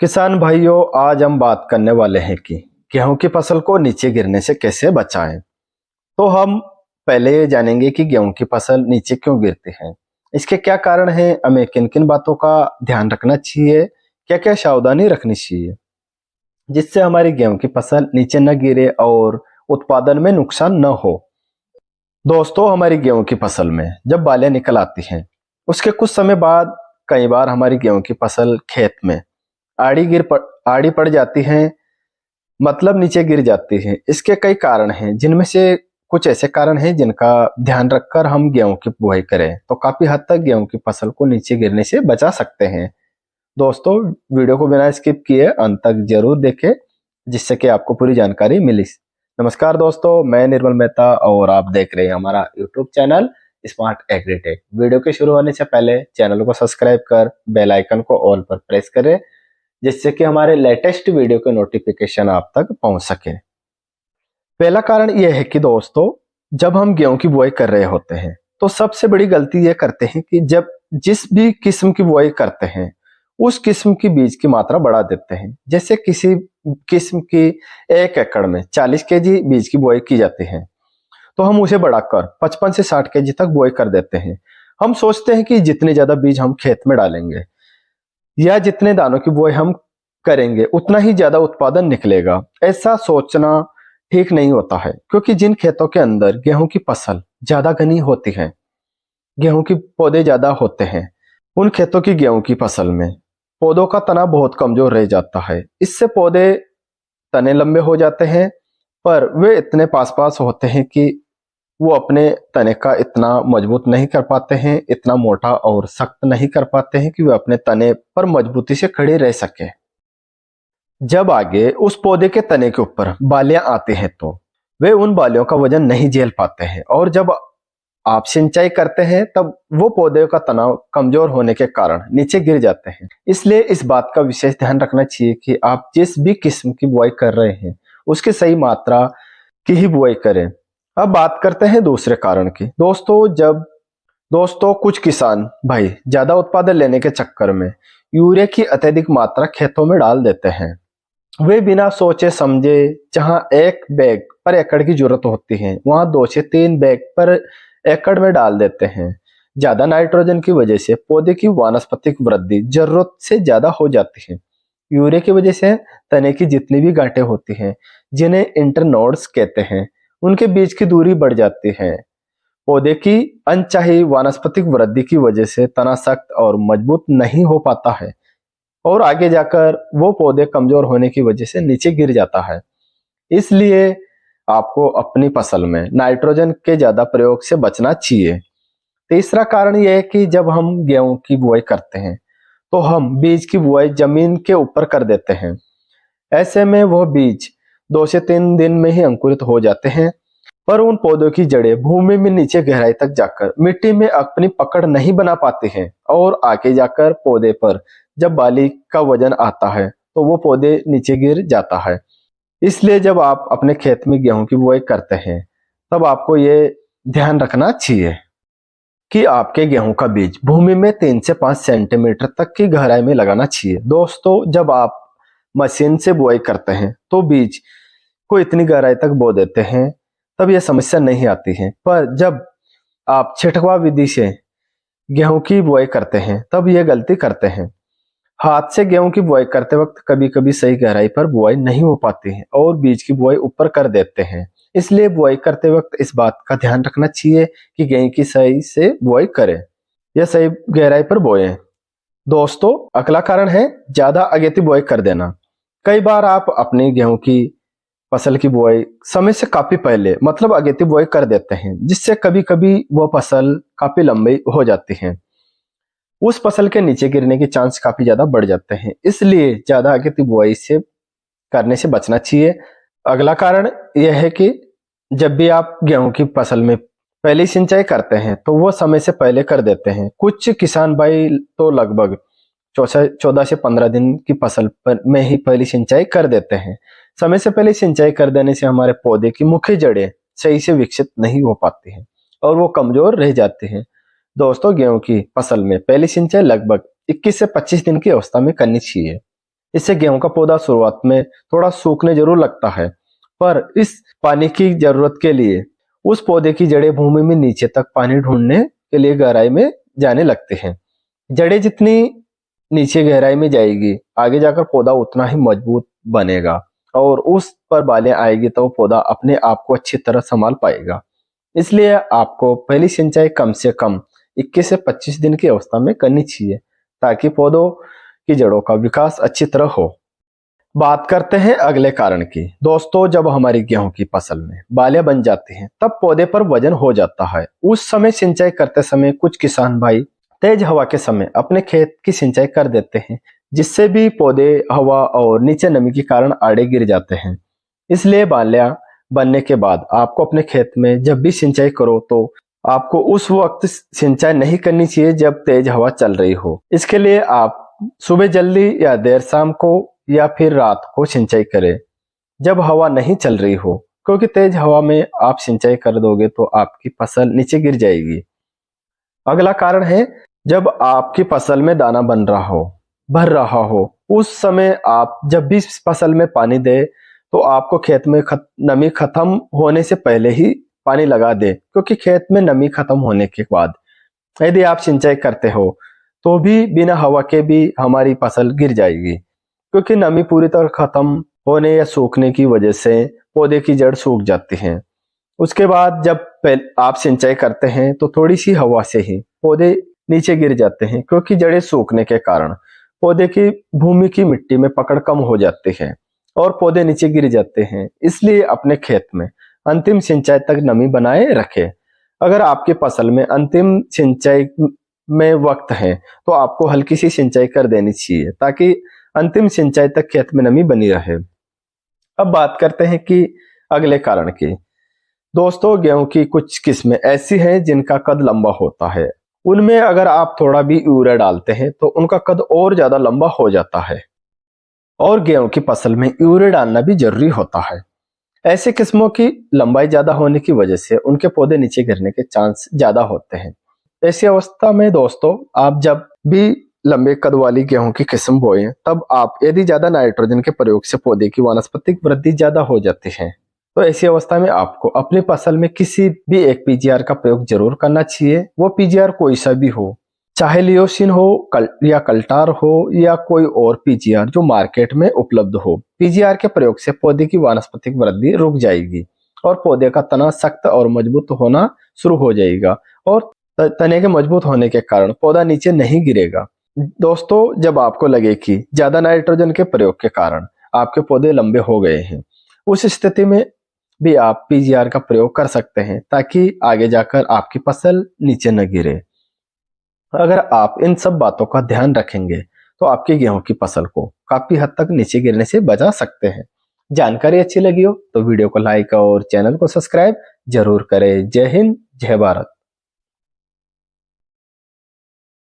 किसान भाइयों, आज हम बात करने वाले हैं कि गेहूं की फसल को नीचे गिरने से कैसे बचाएं। तो हम पहले ये जानेंगे कि गेहूं की फसल नीचे क्यों गिरती है, इसके क्या कारण हैं, हमें किन किन बातों का ध्यान रखना चाहिए, क्या क्या सावधानी रखनी चाहिए जिससे हमारी गेहूं की फसल नीचे न गिरे और उत्पादन में नुकसान न हो। दोस्तों, हमारी गेहूं की फसल में जब बालें निकल आती हैं उसके कुछ समय बाद कई बार हमारी गेहूं की फसल खेत में आड़ी पड़ जाती है, मतलब नीचे गिर जाती है। इसके कई कारण हैं, जिनमें से कुछ ऐसे कारण हैं जिनका ध्यान रखकर हम गेहूं की बुआई करें तो काफी हद तक गेहूं की फसल को नीचे गिरने से बचा सकते हैं। दोस्तों, वीडियो को बिना स्किप किए अंत तक जरूर देखें जिससे कि आपको पूरी जानकारी मिली। नमस्कार दोस्तों, मैं निर्मल मेहता और आप देख रहे हैं हमारा YouTube channel smart agritech. Video के शुरू होने से पहले चैनल को सब्सक्राइब कर बेल आइकन को ऑल पर प्रेस करें जिससे कि हमारे लेटेस्ट वीडियो के नोटिफिकेशन आप तक पहुंच सके। पहला कारण यह है कि दोस्तों, जब हम गेहूं की बुआई कर रहे होते हैं तो सबसे बड़ी गलती यह करते हैं कि जब जिस भी किस्म की बुआई करते हैं उस किस्म की बीज की मात्रा बढ़ा देते हैं। जैसे किसी किस्म की 1 एकड़ में 40 केजी बीज की बुआई की जाती है तो हम उसे बढ़ाकर 55 से 60 केजी तक बुआई कर देते हैं। हम सोचते हैं कि जितने ज्यादा बीज हम खेत में डालेंगे या जितने दानों की बुआई हम करेंगे उतना ही ज्यादा उत्पादन निकलेगा। ऐसा सोचना ठीक नहीं होता है, क्योंकि जिन खेतों के अंदर गेहूं की फसल ज्यादा घनी होती है, गेहूं के पौधे ज्यादा होते हैं, उन खेतों की गेहूं की फसल में पौधों का तना बहुत कमजोर रह जाता है। इससे पौधे तने लंबे हो जाते हैं पर वे इतने पास पास होते हैं कि वो अपने तने का इतना मजबूत नहीं कर पाते हैं, इतना मोटा और सख्त नहीं कर पाते हैं कि वे अपने तने पर मजबूती से खड़े रह सके। जब आगे उस पौधे के तने के ऊपर बालियां आती हैं तो वे उन बालियों का वजन नहीं झेल पाते हैं और जब आप सिंचाई करते हैं तब वो पौधे का तनाव कमजोर होने के कारण नीचे गिर जाते हैं। इसलिए इस बात का विशेष ध्यान रखना चाहिए कि आप जिस भी किस्म की बुआई कर रहे हैं उसकी सही मात्रा की ही बुआई करें। अब बात करते हैं दूसरे कारण की। दोस्तों, कुछ किसान भाई ज्यादा उत्पादन लेने के चक्कर में यूरिया की अत्यधिक मात्रा खेतों में डाल देते हैं। वे बिना सोचे समझे जहां 1 बैग पर एकड़ की जरूरत होती है वहां 2 से 3 बैग पर एकड़ में डाल देते हैं। ज्यादा नाइट्रोजन की वजह से पौधे की वानस्पतिक वृद्धि जरूरत से ज्यादा हो जाती है। यूरिया की वजह से तने की जितनी भी गांठें होती हैं, जिन्हें इंटरनोड्स कहते हैं, उनके बीच की दूरी बढ़ जाती है। पौधे की अनचाही वानस्पतिक वृद्धि की वजह से तना सख्त और मजबूत नहीं हो पाता है और आगे जाकर वो पौधे कमजोर होने की वजह से नीचे गिर जाता है। इसलिए आपको अपनी फसल में नाइट्रोजन के ज्यादा प्रयोग से बचना चाहिए। तीसरा कारण यह है कि जब हम गेहूं की बुआई करते हैं तो हम बीज की बुआई जमीन के ऊपर कर देते हैं। ऐसे में वह बीज 2 से 3 दिन में ही अंकुरित हो जाते हैं, पर उन पौधों की जड़ें भूमि में नीचे गहराई तक जाकर मिट्टी में अपनी पकड़ नहीं बना पाती हैं और आगे जाकर पौधे पर जब बाली का वजन आता है तो वो पौधे नीचे गिर जाता है। इसलिए जब आप अपने खेत में गेहूं की बुआई करते हैं तब आपको ये ध्यान रखना चाहिए कि आपके गेहूं का बीज भूमि में 3 से 5 सेंटीमीटर तक की गहराई में लगाना चाहिए। दोस्तों, जब आप मशीन से बुआई करते हैं तो बीज को इतनी गहराई तक बो देते हैं तब यह समस्या नहीं आती है, पर जब आप छिटकवा विधि से गेहूं की बुआई करते हैं तब यह गलती करते हैं। हाथ से गेहूं की बुआई करते वक्त कभी कभी सही गहराई पर बुआई नहीं हो पाती है और बीज की बुआई ऊपर कर देते हैं। इसलिए बुआई करते वक्त इस बात का ध्यान रखना चाहिए कि गेहूं की सही से बुआई करें या सही गहराई पर बोएं। दोस्तों, अगला कारण है ज्यादा अगेती बुआई कर देना। कई बार आप अपनी गेहूं की फसल की बुआई समय से काफी पहले मतलब अगेती बुआई कर देते हैं, जिससे कभी कभी वह फसल काफी लंबी हो जाती है। उस फसल के नीचे गिरने के चांस काफी ज्यादा बढ़ जाते हैं, इसलिए ज्यादा अगेती बुआई से करने से बचना चाहिए। अगला कारण यह है कि जब भी आप गेहूं की फसल में पहली सिंचाई करते हैं तो वो समय से पहले कर देते हैं। कुछ किसान भाई तो लगभग 14 से 15 दिन की फसल पर में ही पहली सिंचाई कर देते हैं। समय से पहले सिंचाई कर देने से हमारे पौधे की मुख्य जड़ें सही से विकसित नहीं हो पाती हैं और वो कमजोर रह जाते हैं। दोस्तों, गेहूं की फसल में पहली सिंचाई लगभग 21 से 25 दिन की अवस्था में करनी चाहिए। इससे गेहूं का पौधा शुरुआत में थोड़ा सूखने जरूर लगता है, पर इस पानी की जरूरत के लिए उस पौधे की जड़ें भूमि में नीचे तक पानी ढूंढने के लिए गहराई में जाने लगते हैं। जड़ें जितनी नीचे गहराई में जाएगी, आगे जाकर पौधा उतना ही मजबूत बनेगा और उस पर बालें आएगी तो पौधा अपने आप को अच्छी तरह संभाल पाएगा। इसलिए आपको पहली सिंचाई कम से कम 21 से 25 दिन की अवस्था में करनी चाहिए, ताकि पौधों की जड़ों का विकास अच्छी तरह हो। बात करते हैं अगले कारण की। दोस्तों, जब हमारी गेहूं की फसल में बालें बन जाती हैं, तब पौधे पर वजन हो जाता है। उस समय सिंचाई करते समय कुछ किसान भाई तेज हवा के समय अपने खेत की सिंचाई कर देते हैं, जिससे भी पौधे हवा और नीचे नमी के कारण आड़े गिर जाते हैं। इसलिए बालें बनने के बाद आपको अपने खेत में जब भी सिंचाई करो तो आपको उस वक्त सिंचाई नहीं करनी चाहिए जब तेज हवा चल रही हो। इसके लिए आप सुबह जल्दी या देर शाम को या फिर रात को सिंचाई करें जब हवा नहीं चल रही हो, क्योंकि तेज हवा में आप सिंचाई कर दोगे तो आपकी फसल नीचे गिर जाएगी। अगला कारण है, जब आपकी फसल में दाना भर रहा हो, उस समय आप जब भी फसल में पानी दे तो आपको खेत में नमी खत्म होने से पहले ही पानी लगा दे, क्योंकि खेत में नमी खत्म होने के बाद यदि आप सिंचाई करते हो तो भी बिना हवा के भी हमारी फसल गिर जाएगी, क्योंकि नमी पूरी तरह खत्म होने या सूखने की वजह से पौधे की जड़ सूख जाती है। उसके बाद जब आप सिंचाई करते हैं तो थोड़ी सी हवा से ही पौधे नीचे गिर जाते हैं, क्योंकि जड़ें सूखने के कारण पौधे की भूमि की मिट्टी में पकड़ कम हो जाती है और पौधे नीचे गिर जाते हैं। इसलिए अपने खेत में अंतिम सिंचाई तक नमी बनाए रखें। अगर आपकी फसल में अंतिम सिंचाई में वक्त है तो आपको हल्की सी सिंचाई कर देनी चाहिए, ताकि अंतिम सिंचाई तक खेत में नमी बनी रहे। अब बात करते हैं कि अगले कारण की। दोस्तों, गेहूं की कुछ किस्में ऐसी हैं जिनका कद लंबा होता है। उनमें अगर आप थोड़ा भी यूरिया डालते हैं तो उनका कद और ज्यादा लंबा हो जाता है, और गेहूं की फसल में यूरिया डालना भी जरूरी होता है। ऐसे किस्मों की लंबाई ज्यादा होने की वजह से उनके पौधे नीचे गिरने के चांस ज्यादा होते हैं। ऐसी अवस्था में दोस्तों, आप जब भी लंबे कद वाली गेहूं की किस्म बोएं, तब आप यदि ज्यादा नाइट्रोजन के प्रयोग से पौधे की वानस्पतिक वृद्धि ज्यादा हो जाती है, तो ऐसी अवस्था में आपको अपनी फसल में किसी भी एक पीजीआर का प्रयोग जरूर करना चाहिए। वो पीजीआर कोई सा भी हो, चाहे लियोसिन हो या कल्टार हो या कोई और पीजीआर जो मार्केट में उपलब्ध हो। पीजीआर के प्रयोग से पौधे की वानस्पतिक वृद्धि रुक जाएगी और पौधे का तना सख्त और मजबूत होना शुरू हो जाएगा, और तने के मजबूत होने के कारण पौधा नीचे नहीं गिरेगा। दोस्तों, जब आपको लगे कि ज्यादा नाइट्रोजन के प्रयोग के कारण आपके पौधे लंबे हो गए हैं, उस स्थिति में भी आप पीजीआर का प्रयोग कर सकते हैं, ताकि आगे जाकर आपकी फसल नीचे न गिरे। अगर आप इन सब बातों का ध्यान रखेंगे तो आपकी गेहूं की फसल को काफी हद तक नीचे गिरने से बचा सकते हैं। जानकारी अच्छी लगी हो तो वीडियो को लाइक और चैनल को सब्सक्राइब जरूर करें। जय हिंद, जय भारत।